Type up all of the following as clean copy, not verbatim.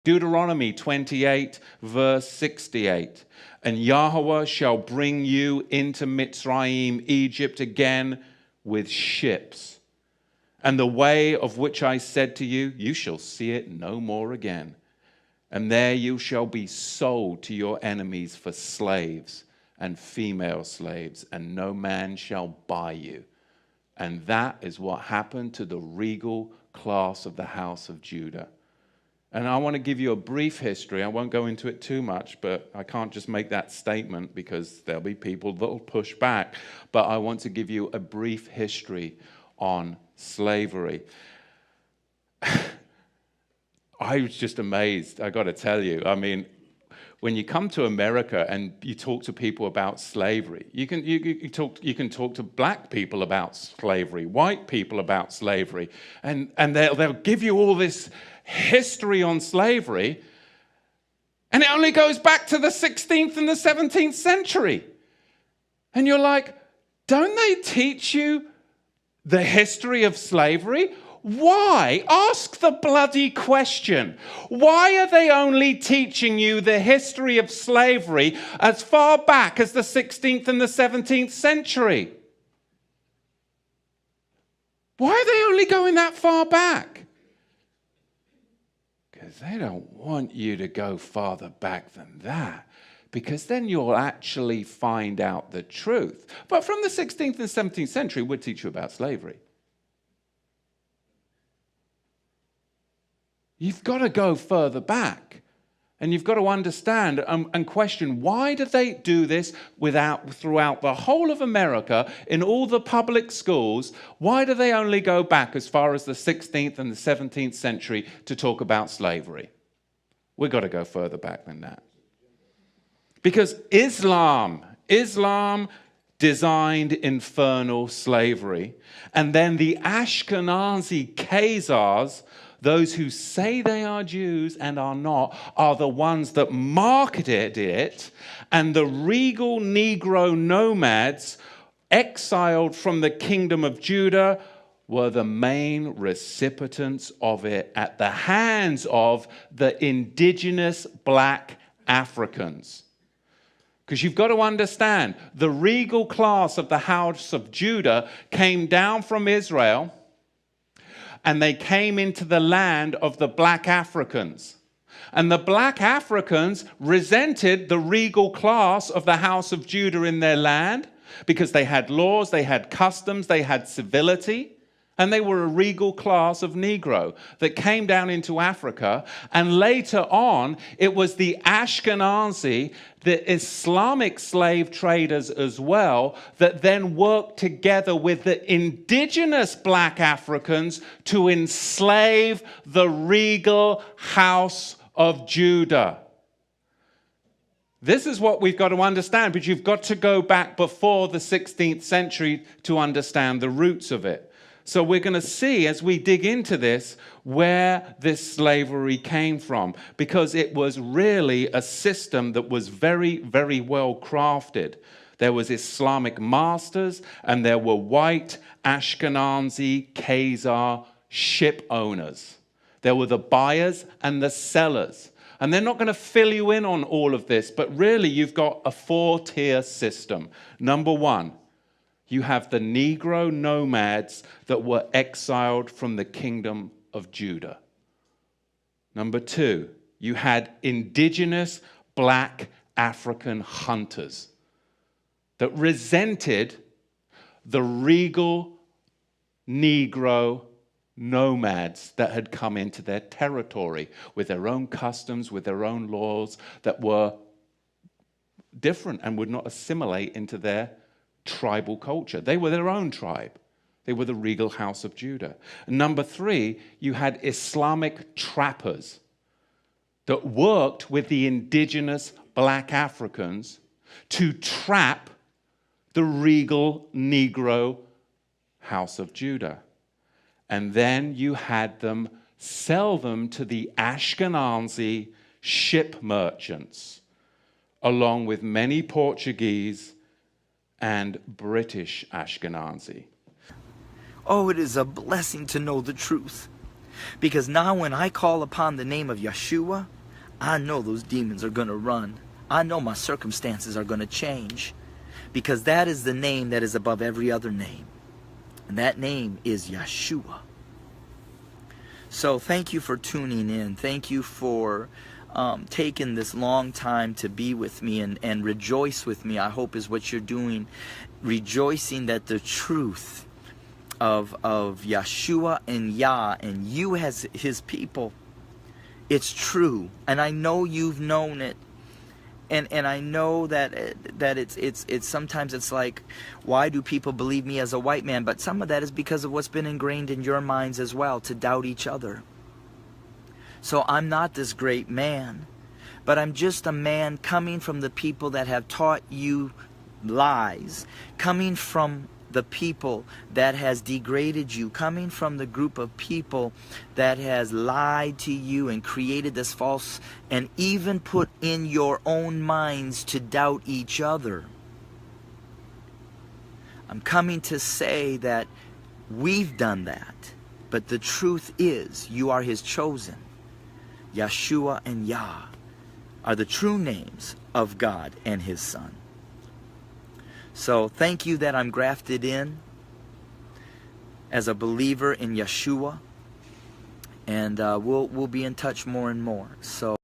Deuteronomy 28, verse 68. And Yahweh shall bring you into Mitzrayim, Egypt again with ships. And the way of which I said to you, you shall see it no more again. And there you shall be sold to your enemies for slaves and female slaves, and no man shall buy you. And that is what happened to the regal class of the house of Judah. And I want to give you a brief history. I won't go into it too much, but I can't just make that statement because there'll be people that will push back. But I want to give you a brief history on slavery. I was just amazed, I got to tell you. I mean, when you come to America and you talk to people about slavery, you can talk to black people about slavery, white people about slavery, and they'll give you all this history on slavery, and it only goes back to the 16th and the 17th century. And you're like, don't they teach you the history of slavery? Why? Ask the bloody question. Why are they only teaching you the history of slavery as far back as the 16th and the 17th century? Why are they only going that far back? Because they don't want you to go farther back than that, because then you'll actually find out the truth. But from the 16th and 17th century, we'll teach you about slavery. You've got to go further back, and you've got to understand and question, why do they do this throughout the whole of America, in all the public schools? Why do they only go back as far as the 16th and the 17th century to talk about slavery? We've got to go further back than that. Because Islam designed infernal slavery, and then the Ashkenazi Khazars, those who say they are Jews and are not, are the ones that marketed it, and the regal Negro nomads exiled from the kingdom of Judah were the main recipients of it at the hands of the indigenous black Africans. Because you've got to understand, the regal class of the house of Judah came down from Israel, and they came into the land of the black Africans. And the black Africans resented the regal class of the house of Judah in their land, because they had laws, they had customs, they had civility, and they were a regal class of Negro that came down into Africa. And later on, it was the Ashkenazi, the Islamic slave traders as well, that then worked together with the indigenous black Africans to enslave the regal house of Judah. This is what we've got to understand, but you've got to go back before the 16th century to understand the roots of it. So we're going to see, as we dig into this, where this slavery came from, because it was really a system that was very, very well crafted. There was Islamic masters, and there were white Ashkenazi Khazar ship owners. There were the buyers and the sellers. And they're not going to fill you in on all of this, but really you've got a 4-tier system. Number one, you have the Negro nomads that were exiled from the kingdom of Judah. Number two, you had indigenous black African hunters that resented the regal Negro nomads that had come into their territory with their own customs, with their own laws that were different and would not assimilate into their tribal culture. They were their own tribe. They were the regal house of Judah. And number three, you had Islamic trappers that worked with the indigenous black Africans to trap the regal Negro house of Judah. And then you had them sell them to the Ashkenazi ship merchants, along with many Portuguese and British Ashkenazi. Oh, it is a blessing to know the truth. Because now when I call upon the name of Yeshua, I know those demons are going to run. I know my circumstances are going to change. Because that is the name that is above every other name. And that name is Yeshua. So thank you for tuning in. Thank you for taking this long time to be with me and rejoice with me, I hope is what you're doing. Rejoicing that the truth of Yeshua and Yah and you as his people, it's true. And I know you've known it. And I know that it's sometimes it's like, why do people believe me as a white man? But some of that is because of what's been ingrained in your minds as well, to doubt each other. So I'm not this great man, but I'm just a man coming from the people that have taught you lies, coming from the people that has degraded you, coming from the group of people that has lied to you and created this false, and even put in your own minds to doubt each other. I'm coming to say that we've done that, but the truth is you are his chosen. Yeshua and Yah are the true names of God and his Son. So thank you that I'm grafted in as a believer in Yeshua, and we'll be in touch more and more. So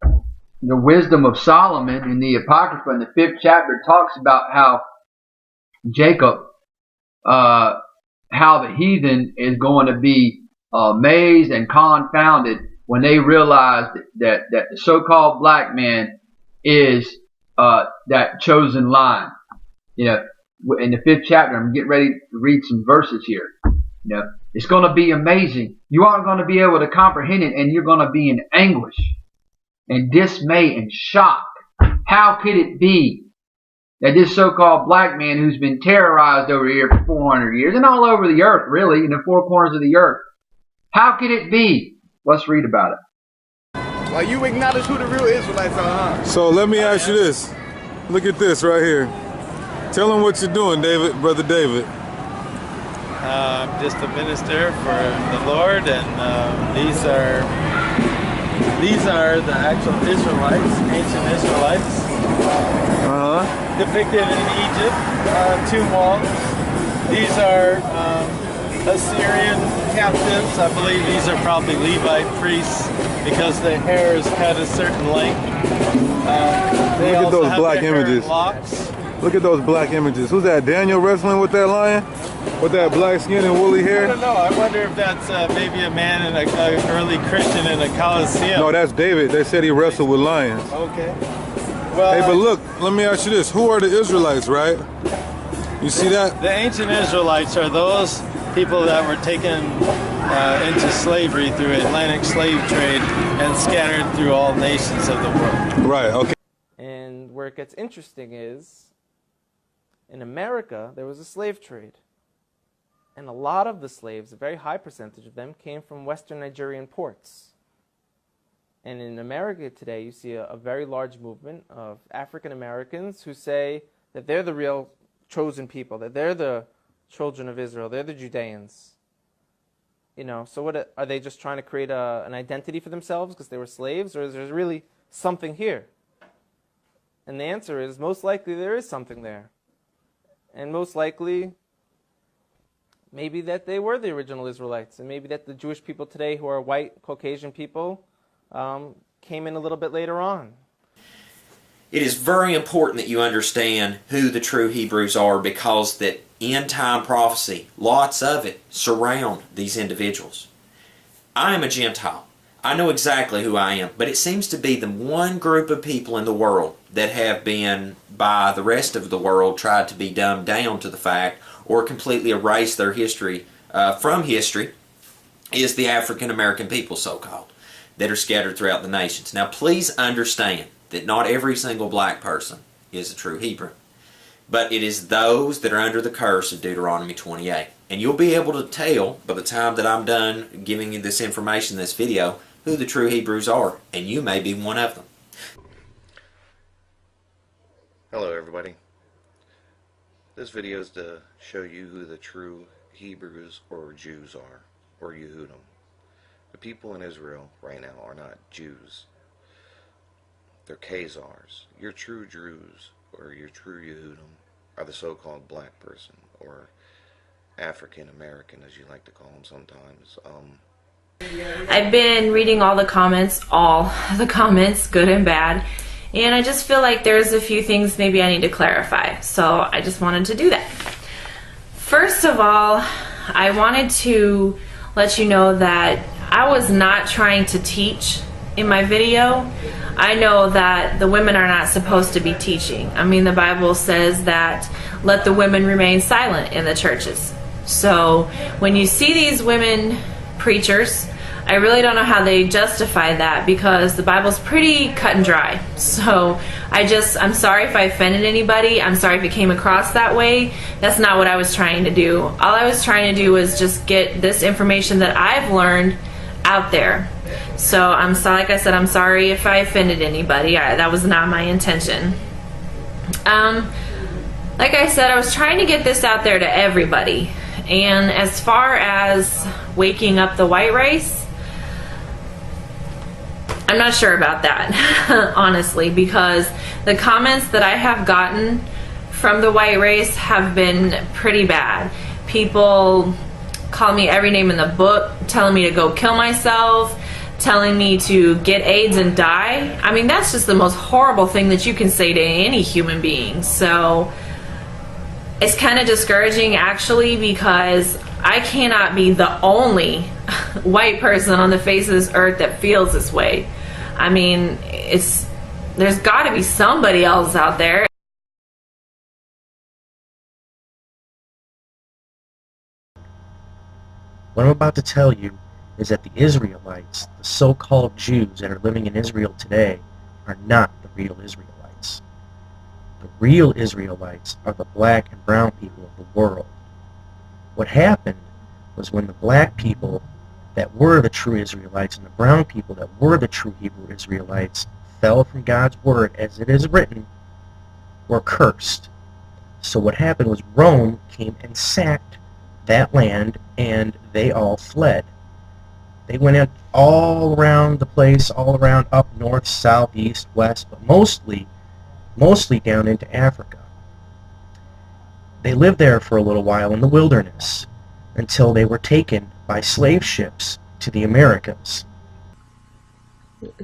the wisdom of Solomon in the Apocrypha in the 5th chapter talks about how Jacob, how the heathen is going to be amazed and confounded when they realize that the so-called black man is that chosen line. You know, in the 5th chapter, I'm getting ready to read some verses here. You know, it's going to be amazing. You aren't going to be able to comprehend it, and you're going to be in anguish and dismay and shock. How could it be that this so-called black man who's been terrorized over here for 400 years and all over the earth, really, in the four corners of the earth, how could it be? Let's read about it. Well, you acknowledge who the real Israelites are, huh? So let me ask you this. Look at this right here. Tell them what you're doing, David, Brother David. I'm just a minister for the Lord, and these are the actual Israelites, ancient Israelites, depicted in Egypt, tomb walls. These are Assyrian captives. I believe these are probably Levite priests because their hair is cut a certain length. They Look at also those have black their hair in images. locks. Look at those black images. Who's that? Daniel wrestling with that lion? With that black skin and woolly I hair? don't know. I wonder if that's maybe a man in an early Christian in a Colosseum. No, that's David. They said he wrestled with lions. Okay. Well, Hey, but look, let me ask you this. Who are the Israelites, right? You see that? the ancient Israelites are those people that were taken into slavery through Atlantic slave trade and scattered through all nations of the world. Right, okay. And where it gets interesting is, in America, there was a slave trade. And a lot of the slaves, a very high percentage of them, came from Western Nigerian ports. And in America today, you see a very large movement of African Americans who say that they're the real chosen people, that they're the children of Israel, they're the Judeans. You know, so what are they just trying to create an identity for themselves because they were slaves, or is there really something here? And the answer is, most likely there is something there. And most likely, maybe that they were the original Israelites, and maybe that the Jewish people today who are white, Caucasian people came in a little bit later on. It is very important that you understand who the true Hebrews are, because that end-time prophecy, lots of it, surround these individuals. I am a Gentile. I know exactly who I am, but it seems to be the one group of people in the world that have been, by the rest of the world, tried to be dumbed down to the fact or completely erase their history from history, is the African American people, so-called, that are scattered throughout the nations. Now, please understand that not every single black person is a true Hebrew, but it is those that are under the curse of Deuteronomy 28. And you'll be able to tell by the time that I'm done giving you this information, this video, who the true Hebrews are, and you may be one of them. Hello everybody. This video is to show you who the true Hebrews or Jews are, or Yehudim. The people in Israel right now are not Jews. They're Khazars. Your true Druze, or your true Yehudim, are the so-called black person, or African American, as you like to call them sometimes. I've been reading all the comments, good and bad, and I just feel like there's a few things maybe I need to clarify. So I just wanted to do that. First of all, I wanted to let you know that I was not trying to teach in my video. I know that the women are not supposed to be teaching. I mean, the Bible says that let the women remain silent in the churches. So when you see these women preachers, I really don't know how they justify that, because the Bible's pretty cut and dry. So I'm sorry if I offended anybody. I'm sorry if it came across that way. That's not what I was trying to do. All I was trying to do was just get this information that I've learned out there. So like I said, I'm sorry if I offended anybody. That was not my intention. Like I said, I was trying to get this out there to everybody. And as far as waking up the white race, I'm not sure about that, honestly, because the comments that I have gotten from the white race have been pretty bad. People call me every name in the book, telling me to go kill myself, telling me to get AIDS and die. I mean, that's just the most horrible thing that you can say to any human being. So it's kind of discouraging, actually, because I cannot be the only white person on the face of this earth that feels this way. I mean, there's got to be somebody else out there. What I'm about to tell you is that the Israelites, the so-called Jews that are living in Israel today, are not the real Israelites. The real Israelites are the black and brown people of the world. What happened was when the black people that were the true Israelites and the brown people that were the true Hebrew Israelites fell from God's word, as it is written, were cursed. So what happened was Rome came and sacked that land, and they all fled. They went out all around the place, all around up north, south, east, west, but mostly down into Africa. They lived there for a little while in the wilderness until they were taken by slave ships to the Americas.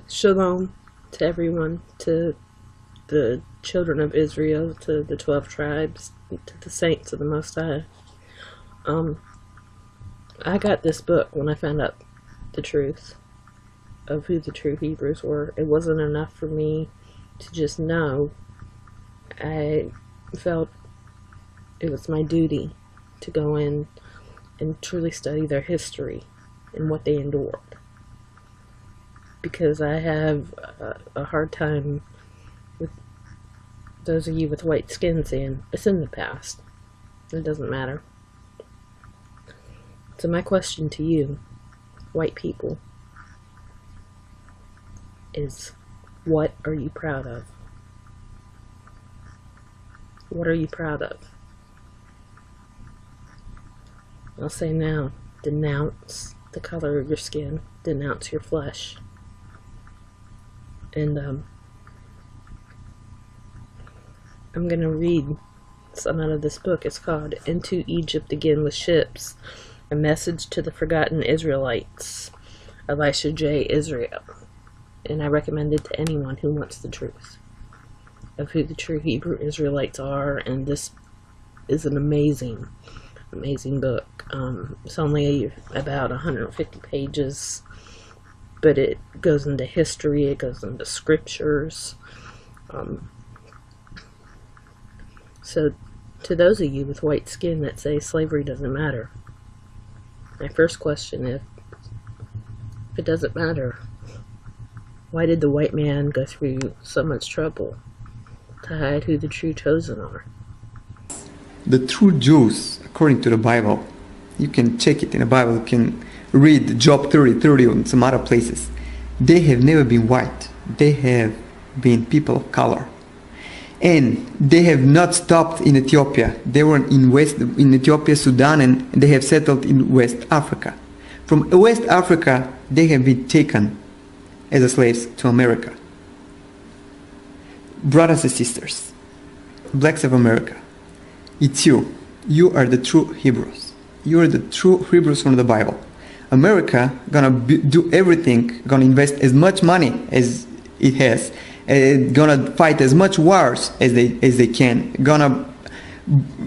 Shalom to everyone, to the children of Israel, to the 12 tribes, to the saints of the Most High. I got this book when I found out the truth of who the true Hebrews were. It wasn't enough for me to just know. I felt it was my duty to go in and truly study their history and what they endured, because I have a hard time with those of you with white skin saying it's in the past. It doesn't matter. So my question to you, white people, is what are you proud of? What are you proud of? I'll say now, denounce the color of your skin, denounce your flesh. And I'm going to read some out of this book. It's called Into Egypt Again with Ships, A Message to the Forgotten Israelites, Elisha J. Israel. And I recommend it to anyone who wants the truth of who the true Hebrew Israelites are. And this is an amazing book. It's only about 150 pages, but it goes into history, it goes into scriptures. So to those of you with white skin that say slavery doesn't matter, my first question is, if it doesn't matter, why did the white man go through so much trouble to hide who the true chosen are? The true Jews, according to the Bible, you can check it in the Bible, you can read Job 30:30 and some other places. They have never been white. They have been people of color. And they have not stopped in Ethiopia. They were in Ethiopia, Sudan, and they have settled in West Africa. From West Africa, they have been taken as slaves to America. Brothers and sisters, blacks of America, it's you. You are the true Hebrews. You are the true Hebrews from the Bible. America gonna do everything, gonna invest as much money as it has, gonna fight as much wars as they can, gonna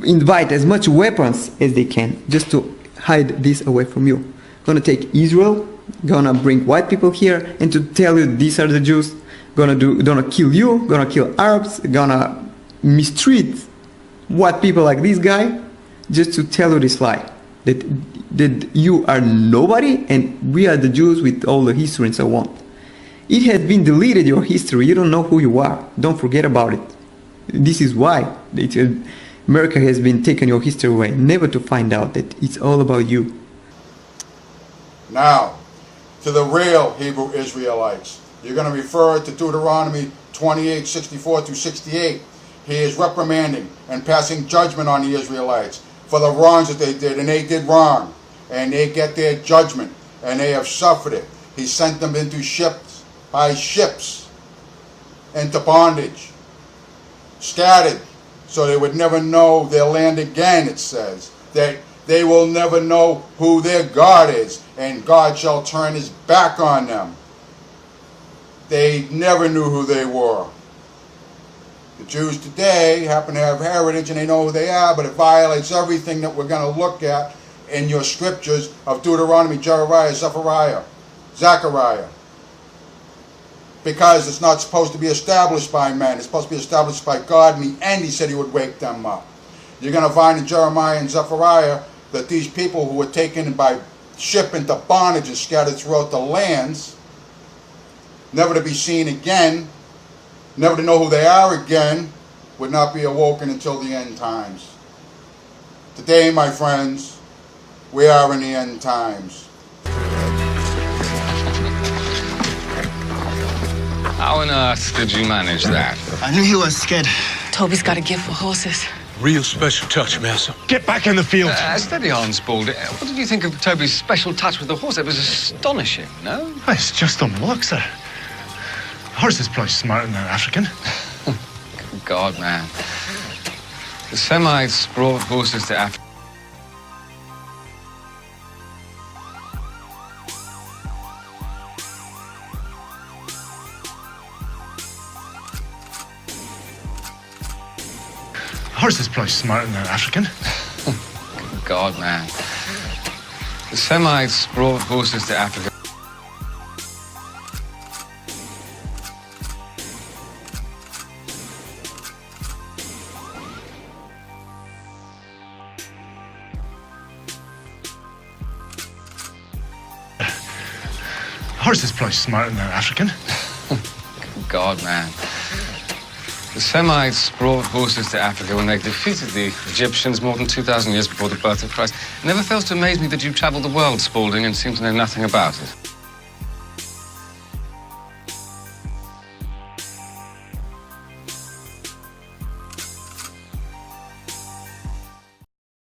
invite as much weapons as they can just to hide this away from you. Gonna take Israel, gonna bring white people here and to tell you these are the Jews, gonna kill you, gonna kill Arabs, gonna mistreat white people like this guy just to tell you this lie. That you are nobody and we are the Jews with all the history and so on. It has been deleted, your history. You don't know who you are. Don't forget about it. This is why America has been taking your history away, never to find out that it's all about you. Now, to the real Hebrew Israelites, you're going to refer to Deuteronomy 28, 64 through 68. He is reprimanding and passing judgment on the Israelites for the wrongs that they did, and they did wrong, and they get their judgment, and they have suffered it. He sent them into ships, by ships, into bondage, scattered, so they would never know their land again, it says. That they will never know who their God is, and God shall turn his back on them. They never knew who they were. The Jews today happen to have heritage and they know who they are, but it violates everything that we're going to look at in your scriptures of Deuteronomy, Jeremiah, Zechariah. Because it's not supposed to be established by men. It's supposed to be established by God. In the end, he said he would wake them up. You're going to find in Jeremiah and Zechariah that these people who were taken by ship into bondage and scattered throughout the lands, never to be seen again, never to know who they are again, would not be awoken until the end times. Today, my friends, we are in the end times. How on earth did you manage that? I knew he was scared. Toby's got a gift for horses. Real special touch, Master. Get back in the field. Steady on, Spaulding. What did you think of Toby's special touch with the horse? It was astonishing, no? It's just on the look, sir. Horse is probably smarter than an African. Good God, man. The Semites brought horses to Africa. Horse is probably smarter than an African. Good God, man. The Semites brought horses to Africa. Horse is probably smarter than an African. Good God, man. The Semites brought horses to Africa when they defeated the Egyptians more than 2,000 years before the birth of Christ. It never fails to amaze me that you traveled the world, Spaulding, and seem to know nothing about it.